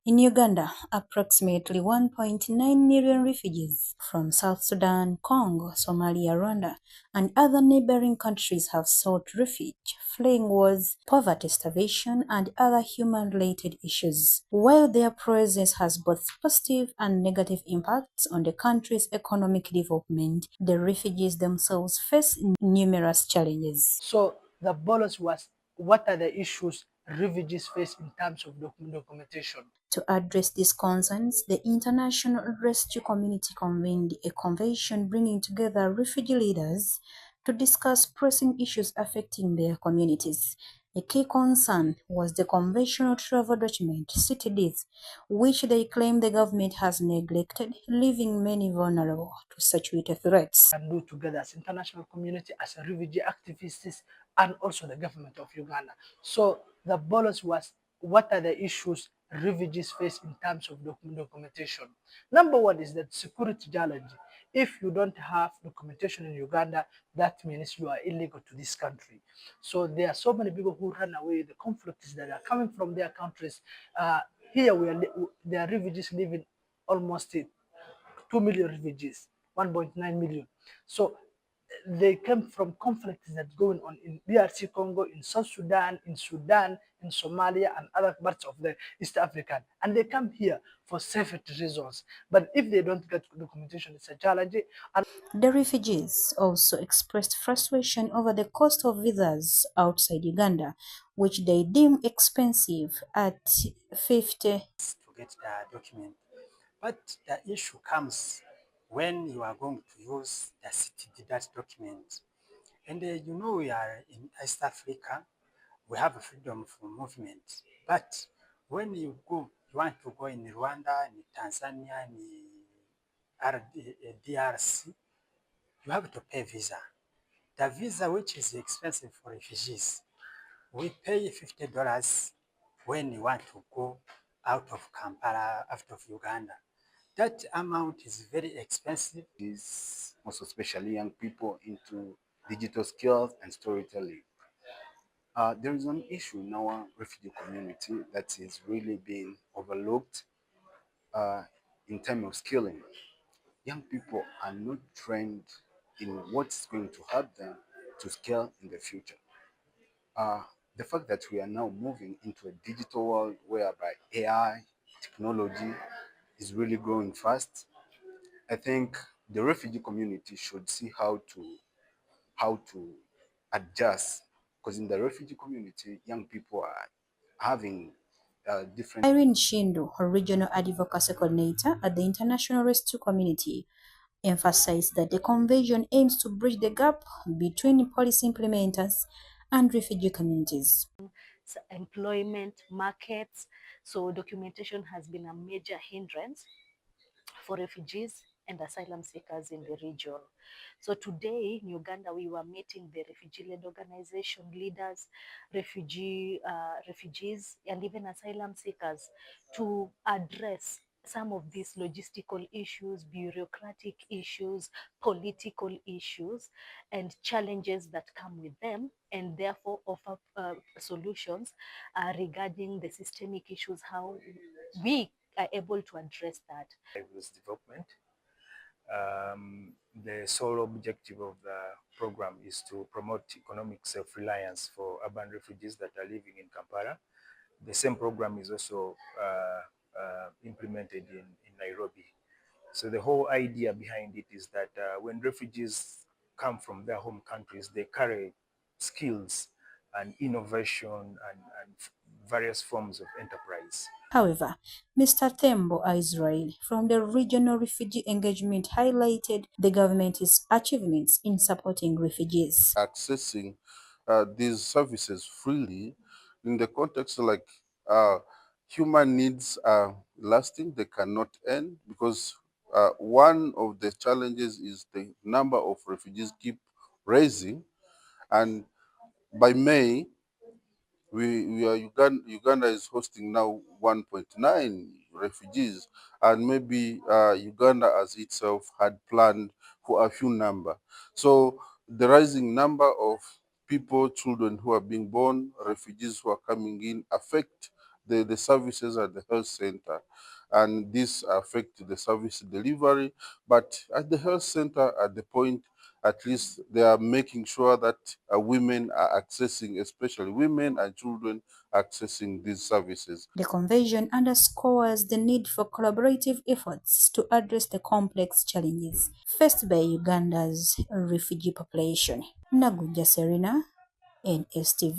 In Uganda, approximately 1.9 million refugees from South Sudan, Congo, Somalia, Rwanda, and other neighboring countries have sought refuge, fleeing wars, poverty, starvation, and other human-related issues. While their presence has both positive and negative impacts on the country's economic development, the refugees themselves face numerous challenges. So the bolus was, what are the issues refugees face in terms of documentation? To address these concerns, the international rescue community convened a convention bringing together refugee leaders to discuss pressing issues affecting their communities. A key concern was the conventional travel document, CTDs, which they claim the government has neglected, leaving many vulnerable to security threats. Can do together as international community, as a refugee activists, and also the government of Uganda. So the bolus was, what are the issues refugees face in terms of documentation? Number one is that security challenge. If you don't have documentation in Uganda, that means you are illegal to this country. So there are so many people who run away. The conflicts that are coming from their countries. Here there are refugees living almost 2 million refugees, 1.9 million. So they came from conflicts that's going on in DRC Congo, in South Sudan, in Somalia, and other parts of the East African. And they come here for safety reasons. But if they don't get documentation, it's a challenge. And The refugees also expressed frustration over the cost of visas outside Uganda, which they deem expensive at 50 to get the document. But the issue comes when you are going to use the city that document. And you know, we are in East Africa, we have a freedom for movement. But when you go, you want to go in Rwanda, in Tanzania, in DRC, you have to pay visa. The visa, which is expensive for refugees, we pay $50 when you want to go out of Kampala, out of Uganda. That amount is very expensive. Is also especially young people into digital skills and storytelling. There is an issue in our refugee community that is really being overlooked uh, in terms of skilling. Young people are not trained in what's going to help them to scale in the future. Uh, the fact that we are now moving into a digital world whereby AI technology is really growing fast, I think the refugee community should see how to adjust, because in the refugee community, young people are having different. Irene Shindu, a regional advocacy coordinator at the International Rescue Community, emphasized that the convention aims to bridge the gap between policy implementers and refugee communities. Employment markets. So documentation has been a major hindrance for refugees and asylum seekers in the region. So today in Uganda, we were meeting the refugee-led organization leaders, refugees, and even asylum seekers to address some of these logistical issues, bureaucratic issues, political issues, and challenges that come with them, and therefore offer solutions regarding the systemic issues, how we are able to address that. Development. The sole objective of the program is to promote economic self-reliance for urban refugees that are living in Kampala. The same program is also implemented in Nairobi. So the whole idea behind it is that when refugees come from their home countries, they carry skills and innovation and various forms of enterprise. However, Mr. Thembo Israel from the Regional Refugee Engagement highlighted the government's achievements in supporting refugees. Accessing these services freely in the context like uh, human needs are lasting, they cannot end, because one of the challenges is the number of refugees keep rising, and by May Uganda is hosting now 1.9 refugees, and maybe Uganda as itself had planned for a few number. So the rising number of people, children who are being born, refugees who are coming in, affect the services at the health center, and this affect the service delivery. But at the health center, at the point, at least they are making sure that women are accessing, especially women and children, accessing these services. The convention underscores the need for collaborative efforts to address the complex challenges faced by Uganda's refugee population. Nagunja Serena, NSTV.